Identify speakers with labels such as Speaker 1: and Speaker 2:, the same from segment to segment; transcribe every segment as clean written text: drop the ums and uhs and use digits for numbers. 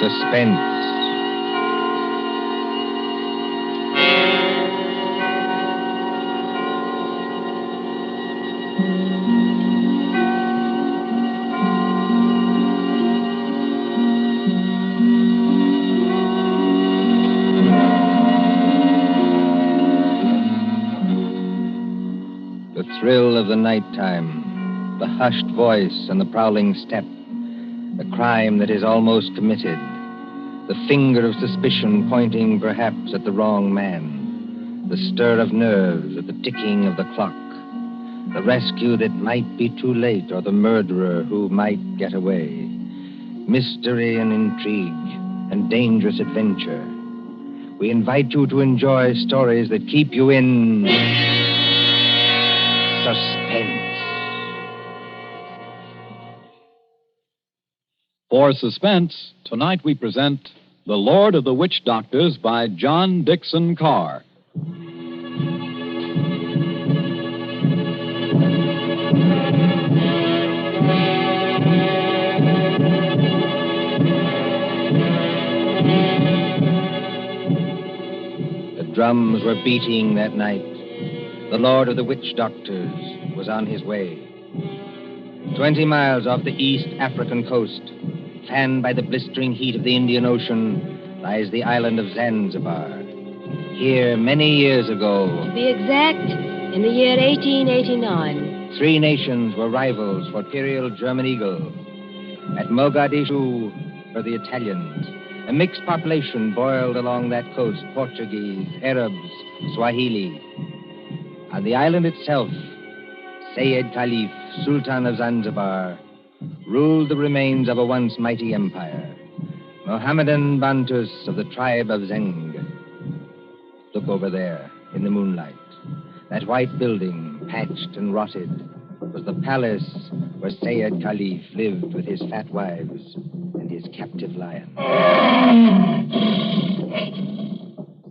Speaker 1: Suspense. The thrill of the nighttime, the hushed voice and the prowling step, the crime that is almost committed, the finger of suspicion pointing perhaps at the wrong man, the stir of nerves at the ticking of the clock, the rescue that might be too late or the murderer who might get away, mystery and intrigue and dangerous adventure. We invite you to enjoy stories that keep you in suspense.
Speaker 2: For Suspense, tonight we present The Lord of the Witch Doctors by John Dixon Carr.
Speaker 1: The drums were beating that night. The Lord of the Witch Doctors was on his way. 20 miles off the East African coast, fanned by the blistering heat of the Indian Ocean, lies the island of Zanzibar. Here, many years ago...
Speaker 3: To be exact, in the year 1889.
Speaker 1: 3 nations were rivals for imperial German eagle. At Mogadishu were the Italians. A mixed population boiled along that coast, Portuguese, Arabs, Swahili. On the island itself, Sayyid Khalif, Sultan of Zanzibar, ruled the remains of a once mighty empire. Mohammedan Bantus of the tribe of Zeng. Look over there, in the moonlight. That white building, patched and rotted, was the palace where Sayyid Khalif lived with his fat wives and his captive lion.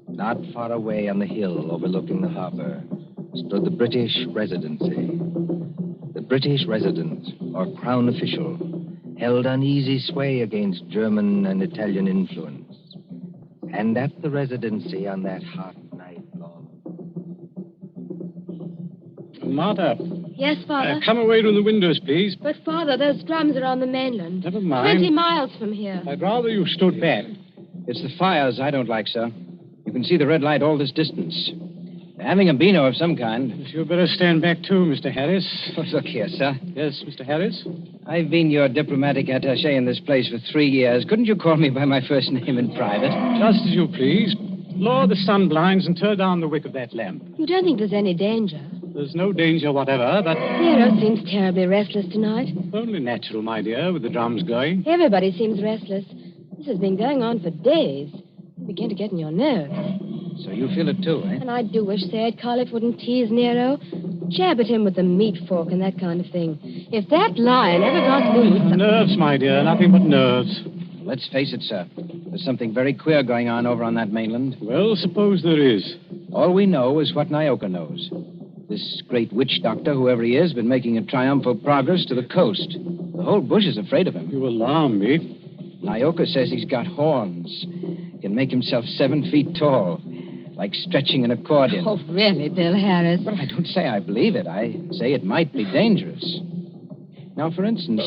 Speaker 1: Not far away on the hill overlooking the harbor stood the British Residency. The British resident, or crown official, held uneasy sway against German and Italian influence. And at the Residency on that hot night long...
Speaker 4: Martha.
Speaker 3: Yes, Father?
Speaker 4: Come away from the windows, please.
Speaker 3: But, Father, those drums are on the mainland.
Speaker 4: Never mind.
Speaker 3: 20 miles from here.
Speaker 4: I'd rather you stood back.
Speaker 5: It's the fires I don't like, sir. You can see the red light all this distance. They're having a beano of some kind.
Speaker 4: You'd better stand back, too, Mr. Harris.
Speaker 5: Oh, look here, sir.
Speaker 4: Yes, Mr. Harris?
Speaker 5: I've been your diplomatic attaché in this place for 3 years. Couldn't you call me by my first name in private?
Speaker 4: Just as you please. Lower the sun blinds and turn down the wick of that lamp.
Speaker 3: You don't think there's any danger?
Speaker 4: There's no danger whatever, but...
Speaker 3: Nero seems terribly restless tonight.
Speaker 4: Only natural, my dear, with the drums going.
Speaker 3: Everybody seems restless. This has been going on for days. You begin to get in your nerves.
Speaker 5: So you feel it too, eh?
Speaker 3: And I do wish Sayyid Khalif wouldn't tease Nero. Jab at him with the meat fork and that kind of thing. If that lion ever got loose...
Speaker 4: Nerves, my dear, nothing but nerves.
Speaker 5: Let's face it, sir. There's something very queer going on over on that mainland.
Speaker 4: Well, suppose there is.
Speaker 5: All we know is what Nyoka knows. This great witch doctor, whoever he is, been making a triumphal progress to the coast. The whole bush is afraid of him.
Speaker 4: You alarm me.
Speaker 5: Nyoka says he's got horns. He can make himself 7 feet tall. Like stretching an accordion.
Speaker 3: Oh, really, Bill Harris?
Speaker 5: Well, I don't say I believe it. I say it might be dangerous. Now, for instance,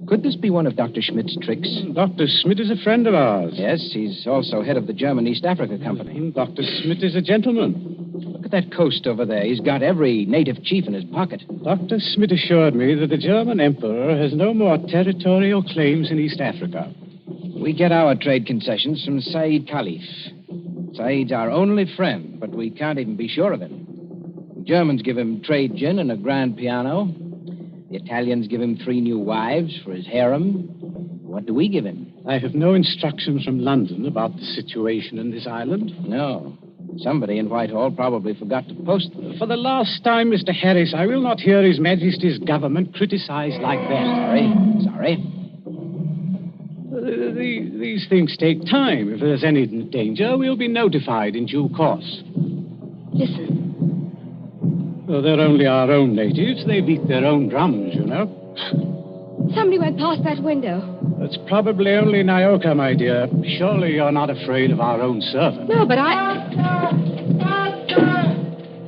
Speaker 5: could this be one of Dr. Schmidt's tricks?
Speaker 4: Dr. Schmidt is a friend of ours.
Speaker 5: Yes, he's also head of the German East Africa Company.
Speaker 4: Dr. Schmidt is a gentleman.
Speaker 5: Look at that coast over there. He's got every native chief in his pocket.
Speaker 4: Dr. Schmidt assured me that the German emperor has no more territorial claims in East Africa.
Speaker 5: We get our trade concessions from Sayyid Khalif. Said's our only friend, but we can't even be sure of him. The Germans give him trade gin and a grand piano. The Italians give him 3 new wives for his harem. What do we give him?
Speaker 4: I have no instructions from London about the situation in this island.
Speaker 5: No. Somebody in Whitehall probably forgot to post them.
Speaker 4: For the last time, Mr. Harris, I will not hear His Majesty's government criticized like that.
Speaker 5: Sorry.
Speaker 4: These things take time. If there's any danger, we'll be notified in due course.
Speaker 3: Listen.
Speaker 4: Well, they're only our own natives. They beat their own drums, you know.
Speaker 3: Somebody went past that window.
Speaker 4: That's probably only Nyoka, my dear. Surely you're not afraid of our own servant.
Speaker 3: No, but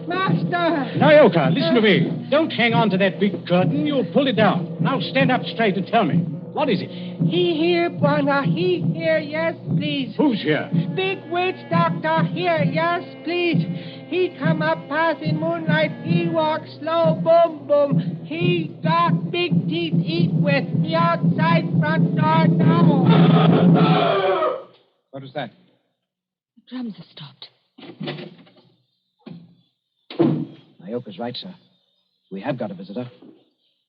Speaker 6: Master!
Speaker 4: Nyoka, listen to me. Don't hang on to that big curtain. You'll pull it down. Now stand up straight and tell me. What is it?
Speaker 6: He here, Bwana. He here, yes, please.
Speaker 4: Who's here?
Speaker 6: Big witch doctor here, yes, please. He come up past in moonlight. He walk slow, boom, boom. He got big teeth eat with. He outside front door now.
Speaker 1: What was that?
Speaker 3: the drums have stopped.
Speaker 5: Nyoka's right, sir. We have got a visitor.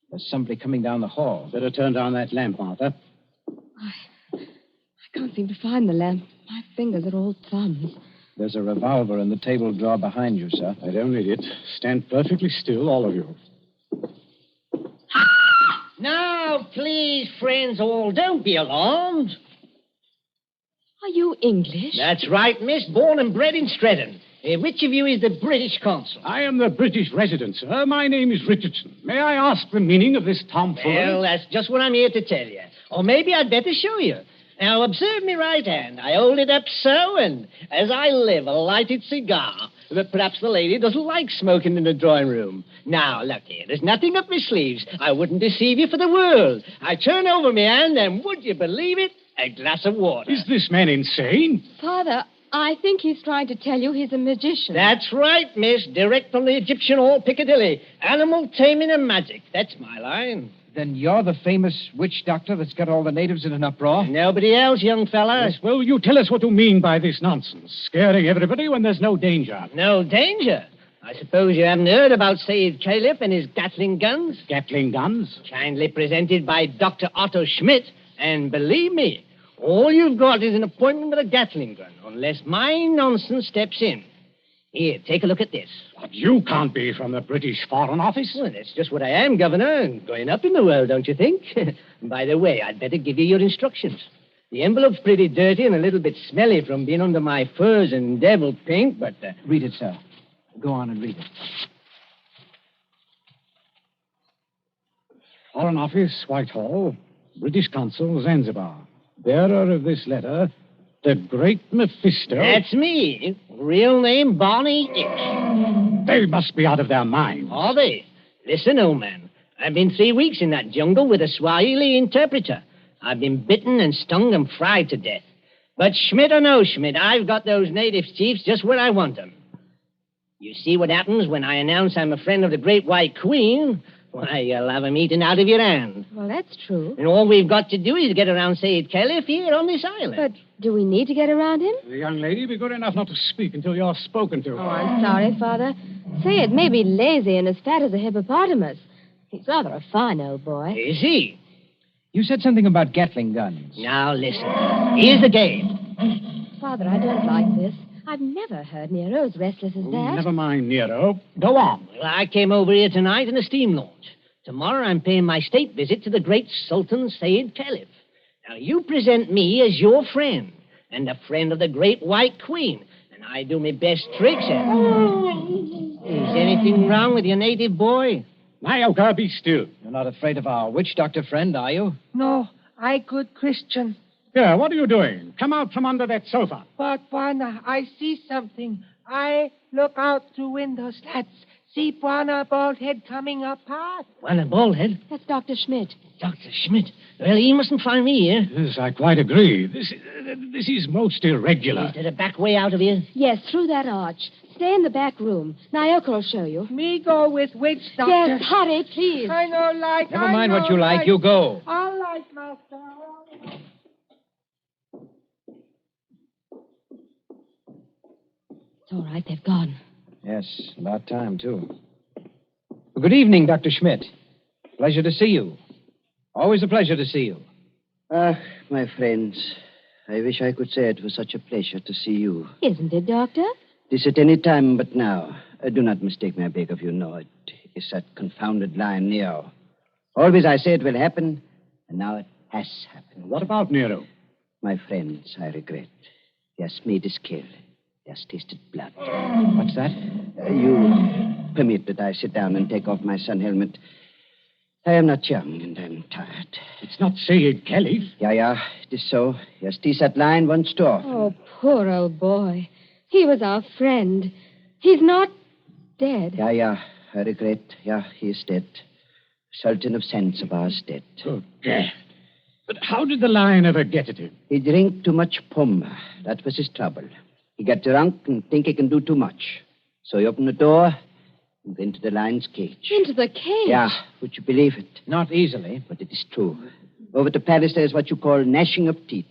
Speaker 5: There's somebody coming down the hall.
Speaker 4: Better turn down that lamp, Martha.
Speaker 3: I can't seem to find the lamp. My fingers are all thumbs.
Speaker 5: There's a revolver in the table drawer behind you, sir.
Speaker 4: I don't need it. Stand perfectly still, all of you.
Speaker 7: Now, please, friends all, don't be alarmed.
Speaker 3: Are you English?
Speaker 7: That's right, miss. Born and bred in Streatham. Which of you is the British consul?
Speaker 4: I am the British resident, sir. My name is Richardson. May I ask the meaning of this tomfoolery?
Speaker 7: Well, that's just what I'm here to tell you. Or maybe I'd better show you. Now, observe me right hand. I hold it up so, and as I live, a lighted cigar. But perhaps the lady doesn't like smoking in the drawing room. Now, look here. There's nothing up my sleeves. I wouldn't deceive you for the world. I turn over my hand, and would you believe it? A glass of water.
Speaker 4: Is this man insane?
Speaker 3: Father, I think he's trying to tell you he's a magician.
Speaker 7: That's right, miss. Direct from the Egyptian Hall, Piccadilly. Animal taming and magic. That's my line.
Speaker 5: Then you're the famous witch doctor that's got all the natives in an uproar?
Speaker 7: Nobody else, young fella.
Speaker 4: Yes, well, you tell us what you mean by this nonsense. Scaring everybody when there's no danger.
Speaker 7: No danger. I suppose you haven't heard about Said Caliph and his Gatling guns?
Speaker 4: Gatling guns?
Speaker 7: Kindly presented by Dr. Otto Schmidt. And believe me, all you've got is an appointment with a Gatling gun, unless my nonsense steps in. Here, take a look at this.
Speaker 4: But you can't be from the British Foreign Office.
Speaker 7: Well, that's just what I am, Governor, and going up in the world, don't you think? By the way, I'd better give you your instructions. The envelope's pretty dirty and a little bit smelly from being under my furs and devil paint, but...
Speaker 5: Read it, sir. Go on and read it.
Speaker 4: Foreign Office, Whitehall, British Consul, Zanzibar. Bearer of this letter, the Great Mephisto.
Speaker 7: That's me. Real name, Barney Hicks.
Speaker 4: They must be out of their minds.
Speaker 7: Are they? Listen, old man. I've been 3 weeks in that jungle with a Swahili interpreter. I've been bitten and stung and fried to death. But Schmidt or no Schmidt, I've got those native chiefs just where I want them. You see what happens when I announce I'm a friend of the Great White Queen? Why, you'll have 'em eaten out of your hand.
Speaker 3: Well, that's true.
Speaker 7: And all we've got to do is get around Said Caliph here on this island.
Speaker 3: But do we need to get around him?
Speaker 4: The young lady, be good enough not to speak until you're spoken to.
Speaker 3: Oh, I'm sorry, Father. Say it may be lazy and as fat as a hippopotamus. He's rather a fine old boy.
Speaker 7: Is he?
Speaker 5: You said something about Gatling guns.
Speaker 7: Now, listen. Here's the game.
Speaker 3: Father, I don't like this. I've never heard Nero as restless as that.
Speaker 4: Never mind, Nero. Go on.
Speaker 7: Well, I came over here tonight in a steam launch. Tomorrow I'm paying my state visit to the great Sultan Said Caliph. Now, you present me as your friend and a friend of the Great White Queen, and I do my best tricks at it. Is anything wrong with your native boy?
Speaker 4: Nyoka, be still.
Speaker 5: You're not afraid of our witch doctor friend, are you?
Speaker 6: No, I good Christian.
Speaker 4: Here, what are you doing? Come out from under that sofa.
Speaker 6: But, Bwana, I see something. I look out through window slats. See Bwana bald head coming up past.
Speaker 7: Well, a bald head.
Speaker 3: That's Dr. Schmidt.
Speaker 7: Dr. Schmidt. Well, he mustn't find me here.
Speaker 4: Yes, I quite agree. This is most irregular.
Speaker 7: Is there a back way out of here?
Speaker 3: Yes, through that arch. Stay in the back room. Nyoka will show you.
Speaker 6: Me go with witch doctor.
Speaker 3: Yes, hurry, please.
Speaker 6: I know like.
Speaker 5: Never mind what you like. You go.
Speaker 6: All right, master.
Speaker 3: It's all right, they've gone.
Speaker 5: Yes, about time, too. Well, good evening, Dr. Schmidt. Pleasure to see you. Always a pleasure to see you.
Speaker 8: Ah, my friends, I wish I could say it was such a pleasure to see you.
Speaker 3: Isn't it, Doctor?
Speaker 8: This at any time but now. Do not mistake me, I beg of you. No, it is that confounded line, Neo. Always I say it will happen, and now it has happened.
Speaker 4: What about Nero?
Speaker 8: My friends, I regret. Yes, meat is killed. Yes, tasted blood.
Speaker 5: What's that?
Speaker 8: You permit that I sit down and take off my sun helmet. I am not young, and I'm tired.
Speaker 4: It's not Sayed Caliph.
Speaker 8: Yeah, it is so. He has teased that line once too often.
Speaker 3: Oh, poor old boy. He was our friend. He's not dead.
Speaker 8: Yeah, I regret. Yeah, he is dead. Sultan of Zanzibar is dead.
Speaker 4: Oh, Gad. But how did the lion ever get at him?
Speaker 8: He drank too much pumba. That was his trouble. He got drunk and think he can do too much. So he opened the door and went to the lion's cage.
Speaker 3: Into the cage?
Speaker 8: Yeah, would you believe it?
Speaker 5: Not easily.
Speaker 8: But it is true. Over to Paris, there's what you call gnashing of teeth.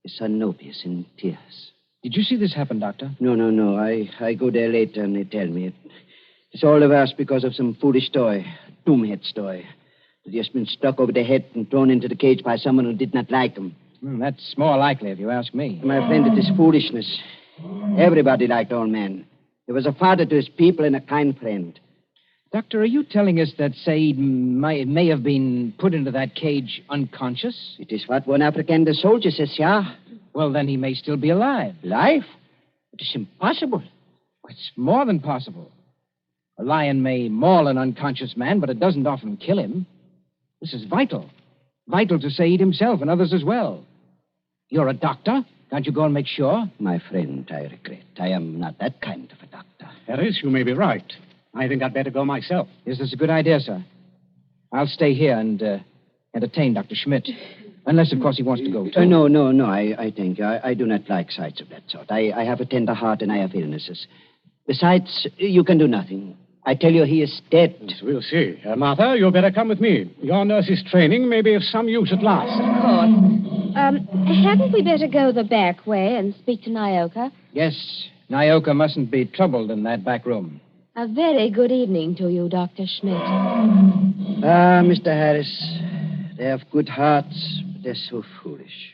Speaker 8: His son Nobius in tears.
Speaker 5: Did you see this happen, Doctor?
Speaker 8: No. I go there later and they tell me. It's all the worse because of some foolish toy, a doomhead toy. That he has been stuck over the head and thrown into the cage by someone who did not like him.
Speaker 5: That's more likely, if you ask me.
Speaker 8: My friend, it is foolishness. Everybody liked old man. He was a father to his people and a kind friend.
Speaker 5: Doctor, are you telling us that Said may have been put into that cage unconscious?
Speaker 8: It is what one African soldier says, yeah.
Speaker 5: Well, then he may still be alive.
Speaker 8: Life? It is impossible.
Speaker 5: It's more than possible. A lion may maul an unconscious man, but it doesn't often kill him. This is vital. Vital to Said himself and others as well. You're a doctor. Can't you go and make sure?
Speaker 8: My friend, I regret. I am not that kind of a doctor.
Speaker 4: Harris, you may be right. I think I'd better go myself.
Speaker 5: Is this a good idea, sir? I'll stay here and entertain Dr. Schmidt. Unless, of course, he wants to go, too.
Speaker 8: No. I think I do not like sights of that sort. I have a tender heart and I have illnesses. Besides, you can do nothing. I tell you, he is dead.
Speaker 4: Yes, we'll see. Martha, you'd better come with me. Your nurse's training may be of some use at last.
Speaker 3: Of course. Hadn't we better go the back way and speak to Nyoka?
Speaker 5: Yes, Nyoka mustn't be troubled in that back room.
Speaker 3: A very good evening to you, Dr. Schmidt.
Speaker 8: Mr. Harris, they have good hearts, but they're so foolish.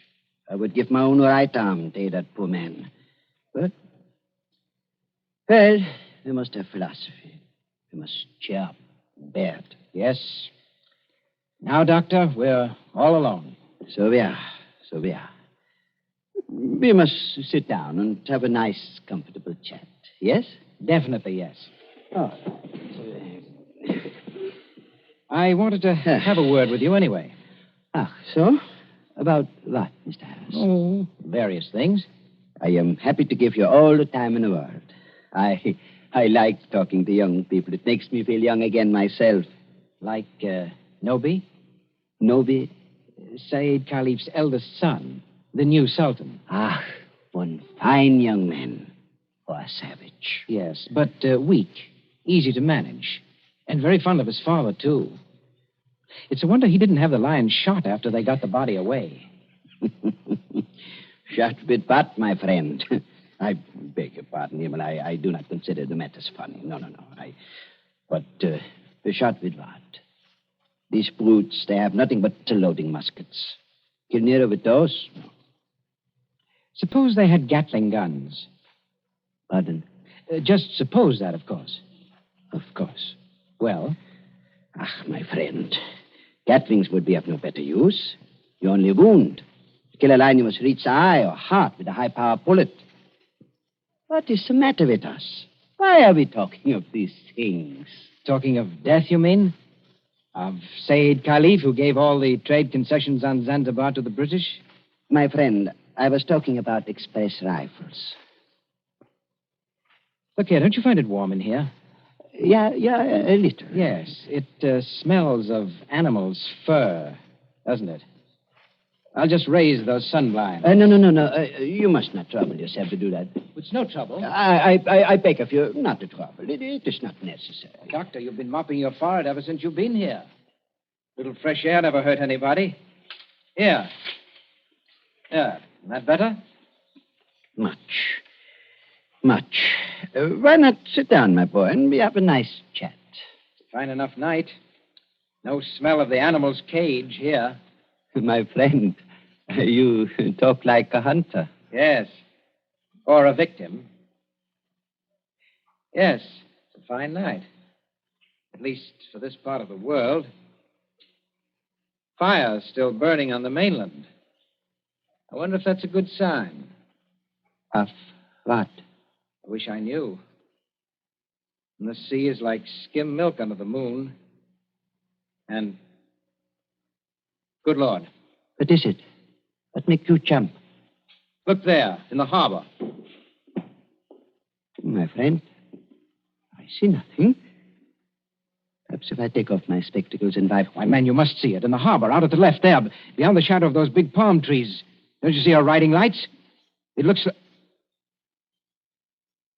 Speaker 8: I would give my own right arm to aid that poor man. But, well, we must have philosophy. We must cheer up, bear it.
Speaker 5: Yes. Now, Doctor, we're all alone.
Speaker 8: So we are. We must sit down and have a nice, comfortable chat. Yes?
Speaker 5: Definitely, yes.
Speaker 8: Oh.
Speaker 5: I wanted to have a word with you anyway.
Speaker 8: So? About what, Mr. Harris?
Speaker 5: Oh, various things.
Speaker 8: I am happy to give you all the time in the world. I like talking to young people. It makes me feel young again myself.
Speaker 5: Like, Nobi?
Speaker 8: Nobi?
Speaker 5: Said Caliph's eldest son, the new Sultan.
Speaker 8: One fine young man. Or a savage.
Speaker 5: Yes, but weak, easy to manage. And very fond of his father, too. It's a wonder he didn't have the lion shot after they got the body away.
Speaker 8: Shot with what, my friend? I beg your pardon, Himmel. I do not consider the matters funny. No. But shot with what? These brutes, they have nothing but loading muskets. Kill Nero with those? No.
Speaker 5: Suppose they had Gatling guns.
Speaker 8: Pardon?
Speaker 5: Just suppose that, of course.
Speaker 8: Of course.
Speaker 5: Well?
Speaker 8: My friend. Gatlings would be of no better use. You only wound. To kill a lion, you must reach the eye or heart with a high-power bullet. What is the matter with us? Why are we talking of these things?
Speaker 5: Talking of death, you mean? Of Said Caliph, who gave all the trade concessions on Zanzibar to the British?
Speaker 8: My friend, I was talking about express rifles.
Speaker 5: Look here, don't you find it warm in here?
Speaker 8: Yeah, a little.
Speaker 5: Yes, it smells of animal's fur, doesn't it? I'll just raise those sun blinds.
Speaker 8: No. You must not trouble yourself to do that.
Speaker 5: It's no trouble.
Speaker 8: I beg of you not to trouble. It is not necessary.
Speaker 5: Doctor, you've been mopping your forehead ever since you've been here. Little fresh air never hurt anybody. Here. Yeah, isn't that better?
Speaker 8: Much. Why not sit down, my boy, and we have a nice chat?
Speaker 5: Fine enough night. No smell of the animal's cage here.
Speaker 8: My friend, you talk like a hunter.
Speaker 5: Yes. Or a victim. Yes, it's a fine night. At least for this part of the world. Fire's still burning on the mainland. I wonder if that's a good sign.
Speaker 8: Of what?
Speaker 5: I wish I knew. And the sea is like skim milk under the moon. And... Good Lord.
Speaker 8: What is it? What makes you jump?
Speaker 5: Look there, in the harbor.
Speaker 8: My friend, I see nothing. Perhaps if I take off my spectacles and
Speaker 5: Why, man, you must see it. In the harbor, out at the left there, beyond the shadow of those big palm trees. Don't you see our riding lights? It looks like...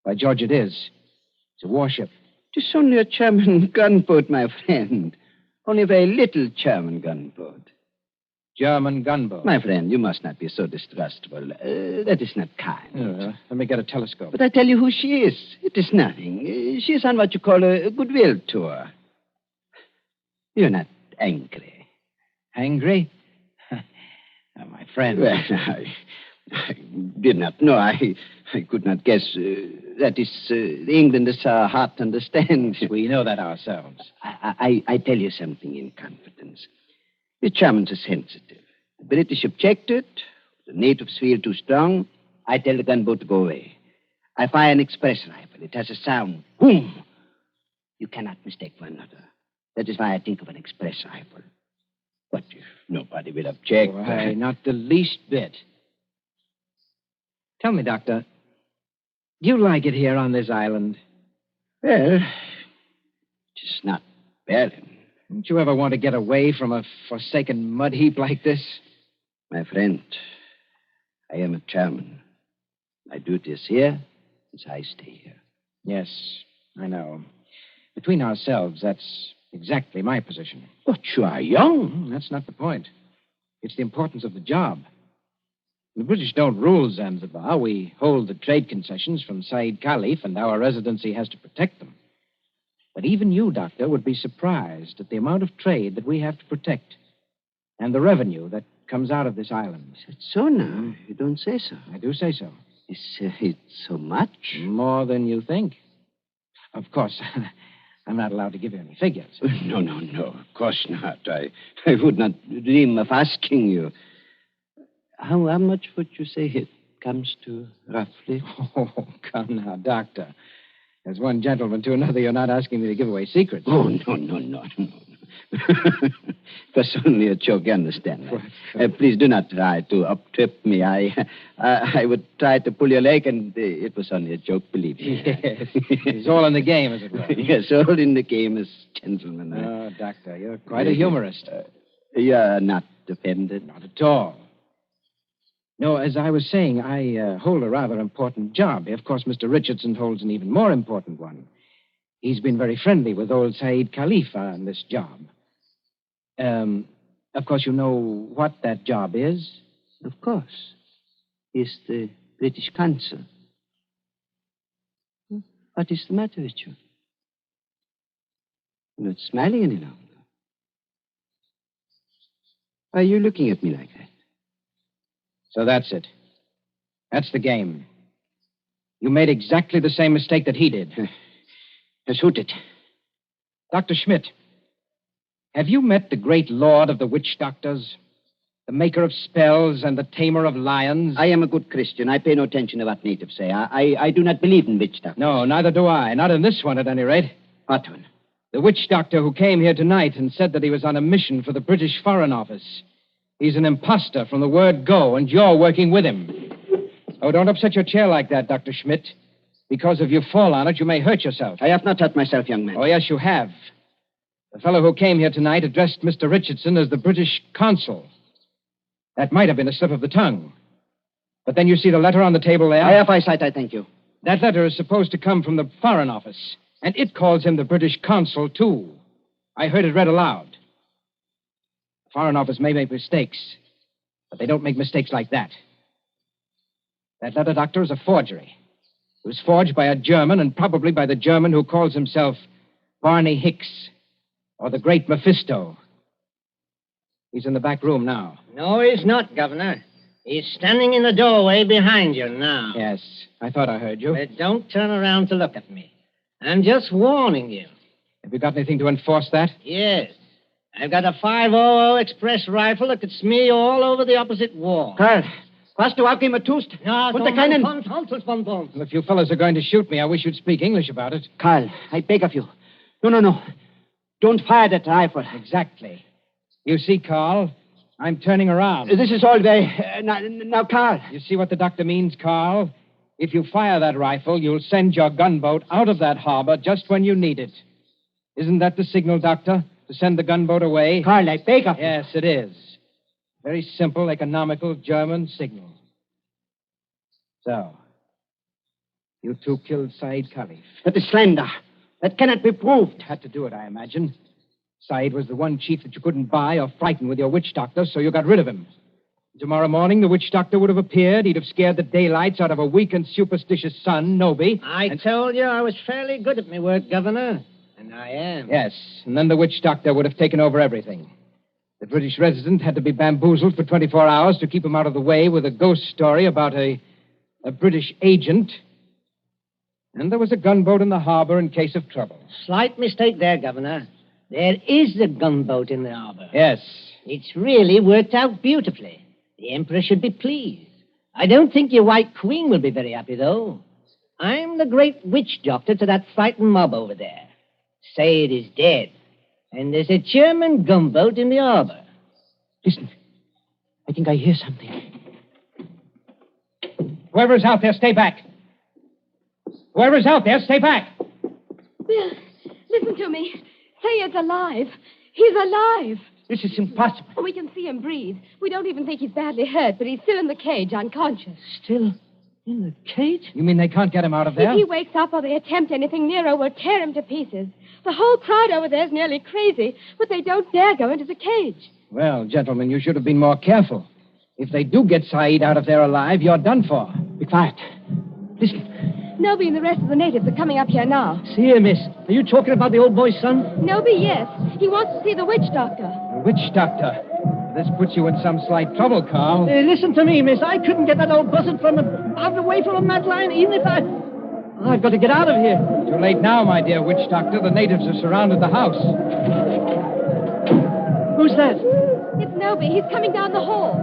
Speaker 5: By George, it is. It's a warship.
Speaker 8: It's only a German gunboat, my friend. Only a very little German gunboat.
Speaker 5: German gunboat.
Speaker 8: My friend, you must not be so distrustful. That is not kind.
Speaker 5: Let me get a telescope.
Speaker 8: But I tell you who she is. It is nothing. She is on what you call a goodwill tour. You're not angry.
Speaker 5: Angry? My friend.
Speaker 8: Well, I did not know. I could not guess. That is, the Englanders are hard to understand.
Speaker 5: We know that ourselves.
Speaker 8: I tell you something in confidence. The Germans are sensitive. The British objected. The natives feel too strong. I tell the gunboat to go away. I fire an express rifle. It has a sound. Boom! You cannot mistake one another. That is why I think of an express rifle. But if nobody will object...
Speaker 5: Why, not the least bit. Tell me, Doctor, do you like it here on this island?
Speaker 8: Well, it's not bad.
Speaker 5: Don't you ever want to get away from a forsaken mud heap like this?
Speaker 8: My friend, I am a German. My duty is here, as I stay here.
Speaker 5: Yes, I know. Between ourselves, that's exactly my position.
Speaker 8: But you are young.
Speaker 5: That's not the point. It's the importance of the job. The British don't rule Zanzibar. We hold the trade concessions from Said Khalif, and our residency has to protect them. But even you, Doctor, would be surprised at the amount of trade that we have to protect and the revenue that comes out of this island.
Speaker 8: Is it so now? You don't say so.
Speaker 5: I do say so.
Speaker 8: Is it so much?
Speaker 5: More than you think. Of course, I'm not allowed to give you any figures.
Speaker 8: No. Of course not. I would not dream of asking you. How much would you say it comes to, roughly?
Speaker 5: Oh, come now, Doctor. As one gentleman to another, you're not asking me to give away secrets.
Speaker 8: Oh, no. It was only a joke, you understand. Please do not try to up-trip me. I would try to pull your leg, and it was only a joke, believe me.
Speaker 5: Yes. It's all in the game, as it were.
Speaker 8: Yes, all in the game as gentlemen.
Speaker 5: Oh, Doctor, you're quite a humorist.
Speaker 8: You're not offended?
Speaker 5: Not at all. No, as I was saying, I hold a rather important job. Of course, Mr. Richardson holds an even more important one. He's been very friendly with old Said Khalif on this job. Of course, you know what that job is?
Speaker 8: Of course. He's the British consul. What is the matter with you? You're not smiling any longer. Why are you looking at me like that?
Speaker 5: So that's it. That's the game. You made exactly the same mistake that he did.
Speaker 8: Shoot it.
Speaker 5: Dr. Schmidt, have you met the great lord of the witch doctors? The maker of spells and the tamer of lions?
Speaker 8: I am a good Christian. I pay no attention to what natives say. I do not believe in witch doctors.
Speaker 5: No, neither do I. Not in this one, at any rate.
Speaker 8: What one?
Speaker 5: The witch doctor who came here tonight and said that he was on a mission for the British Foreign Office. He's an imposter from the word go, and you're working with him. Oh, don't upset your chair like that, Dr. Schmidt. Because if you fall on it, you may hurt yourself.
Speaker 8: I have not hurt myself, young man.
Speaker 5: Oh, yes, you have. The fellow who came here tonight addressed Mr. Richardson as the British consul. That might have been a slip of the tongue. But then you see the letter on the table there?
Speaker 8: I have eyesight, I thank you.
Speaker 5: That letter is supposed to come from the Foreign Office, and it calls him the British consul, too. I heard it read aloud. The Foreign Office may make mistakes, but they don't make mistakes like that. That letter, Doctor, is a forgery. It was forged by a German, and probably by the German who calls himself Barney Hicks, or the Great Mephisto. He's in the back room now.
Speaker 7: No, he's not, Governor. He's standing in the doorway behind you now.
Speaker 5: Yes, I thought I heard you.
Speaker 7: But don't turn around to look at me. I'm just warning you.
Speaker 5: Have you got anything to enforce that?
Speaker 7: Yes. I've got a 500 express rifle that could smear you all over the opposite wall.
Speaker 8: Karl, was du auch immer tust?
Speaker 7: No,
Speaker 8: Und keinen...
Speaker 5: Well, if you fellows are going to shoot me, I wish you'd speak English about it.
Speaker 8: Karl, I beg of you. No. Don't fire that rifle.
Speaker 5: Exactly. You see, Carl, I'm turning around.
Speaker 8: This is all very... now, Carl.
Speaker 5: You see what the doctor means, Carl? If you fire that rifle, you'll send your gunboat out of that harbor just when you need it. Isn't that the signal, Doctor? To send the gunboat away?
Speaker 8: Carl, I beg of you.
Speaker 5: Yes, it is. Very simple, economical German signal. So, you two killed Said Khalif.
Speaker 8: That is slander. That cannot be proved.
Speaker 5: Had to do it, I imagine. Said was the one chief that you couldn't buy or frighten with your witch doctor, so you got rid of him. Tomorrow morning, the witch doctor would have appeared. He'd have scared the daylights out of a weak and superstitious son, Noby.
Speaker 7: I told you I was fairly good at my work, Governor. And I am.
Speaker 5: Yes, and then the witch doctor would have taken over everything. The British resident had to be bamboozled for 24 hours to keep him out of the way with a ghost story about a British agent. And there was a gunboat in the harbor in case of trouble.
Speaker 7: Slight mistake there, Governor. There is a gunboat in the harbor.
Speaker 5: Yes.
Speaker 7: It's really worked out beautifully. The Emperor should be pleased. I don't think your White Queen will be very happy, though. I'm the great witch doctor to that frightened mob over there. Said is dead. And there's a German gunboat in the harbor.
Speaker 8: Listen. I think I hear something.
Speaker 5: Whoever's out there, stay back. Whoever's out there, stay back.
Speaker 3: Bill, listen to me. Sayed's alive. He's alive.
Speaker 8: This is impossible.
Speaker 3: We can see him breathe. We don't even think he's badly hurt, but he's still in the cage, unconscious.
Speaker 8: Still in the cage?
Speaker 5: You mean they can't get him out of there?
Speaker 3: If he wakes up or they attempt anything, Nero will tear him to pieces. The whole crowd over there is nearly crazy, but they don't dare go into the cage.
Speaker 5: Well, gentlemen, you should have been more careful. If they do get Said out of there alive, you're done for.
Speaker 8: Be quiet. Listen.
Speaker 3: Noby and the rest of the natives are coming up here now.
Speaker 7: See here, miss. Are you talking about the old boy's son?
Speaker 3: Noby, yes. He wants to see the witch doctor.
Speaker 5: The witch doctor? This puts you in some slight trouble, Carl.
Speaker 7: Listen to me, miss. I couldn't get that old buzzard out of the way from a mad lion, even if I've got to get out of here.
Speaker 5: Too late now, my dear witch doctor. The natives have surrounded the house.
Speaker 7: Who's that?
Speaker 3: It's Noby. He's coming down the hall.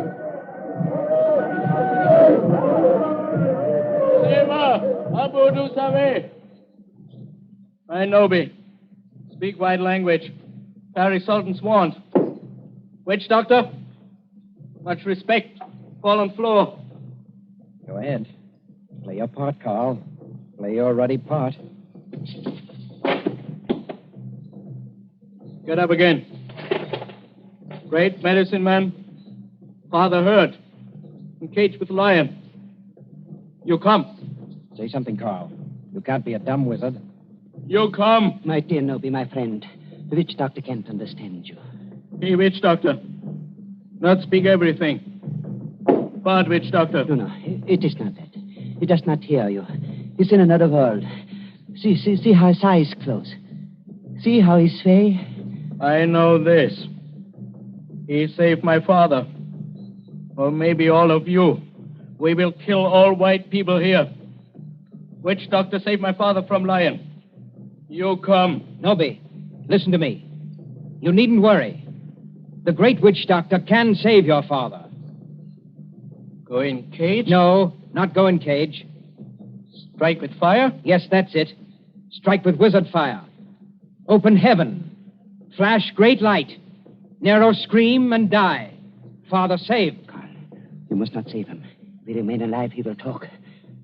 Speaker 9: Abu du Save. I Noby. Speak white language. Carry Sultan's wand. Witch doctor? Much respect. Fallen floor.
Speaker 5: Go ahead. Play your part, Carl. Play your ruddy part.
Speaker 9: Get up again. Great medicine man. Father Hurt. Encaged with lion. You come.
Speaker 5: Say something, Carl. You can't be a dumb wizard.
Speaker 9: You come.
Speaker 8: My dear Noby, my friend, the witch doctor can't understand you.
Speaker 9: Hey, witch doctor. Not speak everything. But, witch doctor.
Speaker 8: No, it is not that. He does not hear you. He's in another world. See how his eyes close. See how he sway.
Speaker 9: I know this. He saved my father. Or maybe all of you. We will kill all white people here. Witch doctor saved my father from lion. You come.
Speaker 5: Noby, listen to me. You needn't worry. The great witch doctor can save your father.
Speaker 9: Go in cage?
Speaker 5: No, not go in cage.
Speaker 9: Strike with fire?
Speaker 5: Yes, that's it. Strike with wizard fire. Open heaven. Flash great light. Nero scream and die. Father saved.
Speaker 8: Carl, you must not save him. If he remain alive, he will talk.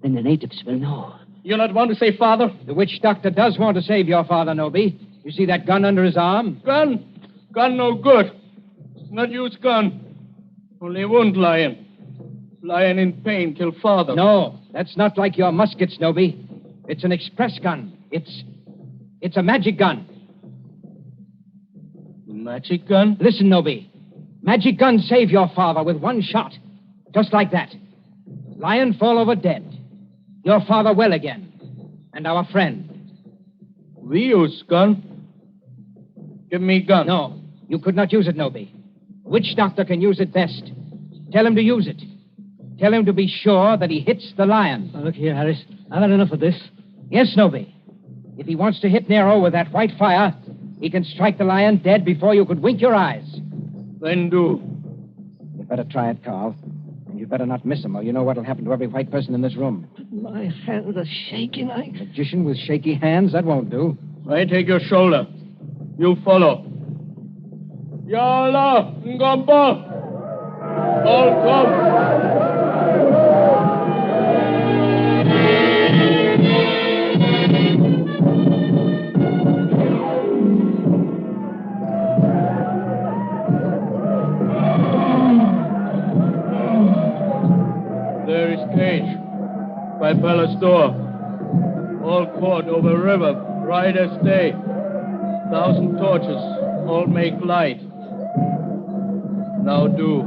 Speaker 8: Then the natives will know.
Speaker 9: You not want to save father?
Speaker 5: The witch doctor does want to save your father, Noby. You see that gun under his arm?
Speaker 9: Gun? Gun no good. Not use gun. Only wound lion. Lion in pain kill father.
Speaker 5: No, that's not like your muskets, Noby. It's an express gun. It's a magic gun.
Speaker 9: Magic gun?
Speaker 5: Listen, Noby. Magic gun save your father with one shot. Just like that. Lion fall over dead. Your father well again. And our friend.
Speaker 9: We use gun. Give me gun.
Speaker 5: No, you could not use it, Noby. Witch doctor can use it best. Tell him to use it. Tell him to be sure that he hits the lion.
Speaker 7: Now, look here, Harris. I've had enough of this.
Speaker 5: Yes, Noby. If he wants to hit Nero with that white fire, he can strike the lion dead before you could wink your eyes.
Speaker 9: Then do.
Speaker 5: You'd better try it, Carl. And you'd better not miss him, or you know what'll happen to every white person in this room.
Speaker 7: My hands are shaking.
Speaker 5: Magician with shaky hands? That won't do.
Speaker 9: I take your shoulder. You follow. Yalla, Ngamba. All come. There is cage by palace door. All court over river, bright as day. 1,000 torches, all make light. Now do.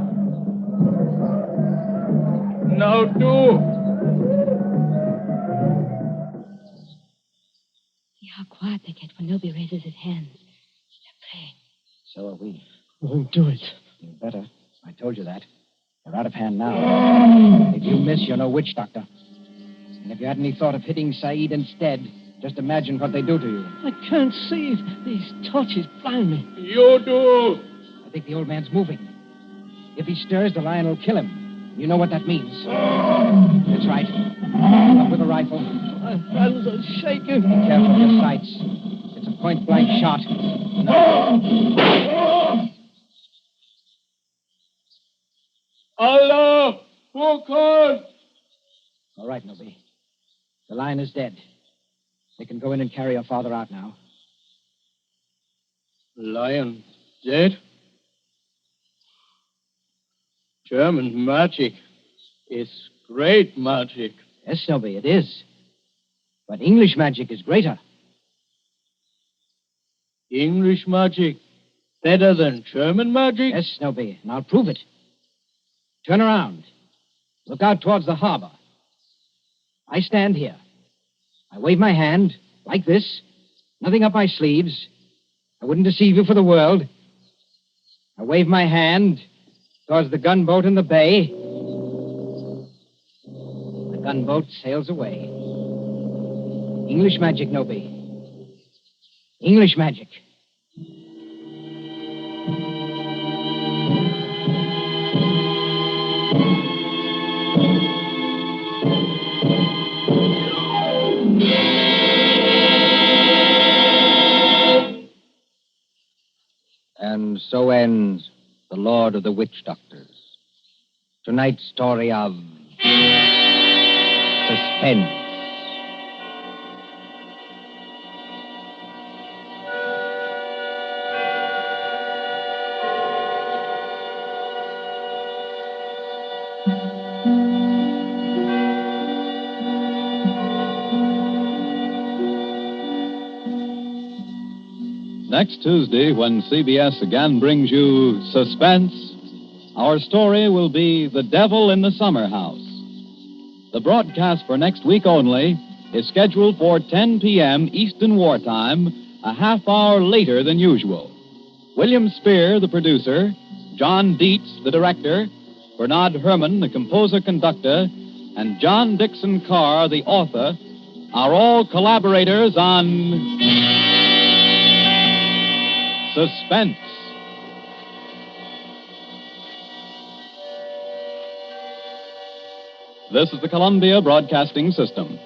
Speaker 9: Now do.
Speaker 3: See how quiet they get when nobody raises his hands. They're praying.
Speaker 5: So are we.
Speaker 7: Won't do it.
Speaker 5: You better. I told you that. They're out of hand now. If you miss, you're no witch doctor. And if you had any thought of hitting Said instead, just imagine what they do to you.
Speaker 7: I can't see. These torches blind me.
Speaker 9: You do.
Speaker 5: I think the old man's moving. If he stirs, the lion will kill him. You know what that means. That's right. Up with a rifle.
Speaker 7: My hands are shaking.
Speaker 5: Be careful of your sights. It's a point-blank shot. No.
Speaker 9: Allah! Who called?
Speaker 5: All right, Nobi. The lion is dead. They can go in and carry your father out now.
Speaker 9: Lion dead? German magic is great magic.
Speaker 5: Yes, Nobi, it is. But English magic is greater.
Speaker 9: English magic better than German magic?
Speaker 5: Yes, Nobi, and I'll prove it. Turn around. Look out towards the harbor. I stand here. I wave my hand, like this. Nothing up my sleeves. I wouldn't deceive you for the world. I wave my hand towards the gunboat in the bay. The gunboat sails away. English magic, Nobi. English magic. And so ends The Lord of the Witch Doctors. Tonight's story of Suspense.
Speaker 2: Next Tuesday, when CBS again brings you Suspense, our story will be The Devil in the Summer House. The broadcast for next week only is scheduled for 10 p.m. Eastern Wartime, a half hour later than usual. William Spear, the producer, John Dietz, the director, Bernard Herrmann, the composer-conductor, and John Dixon Carr, the author, are all collaborators on Suspense. This is the Columbia Broadcasting System.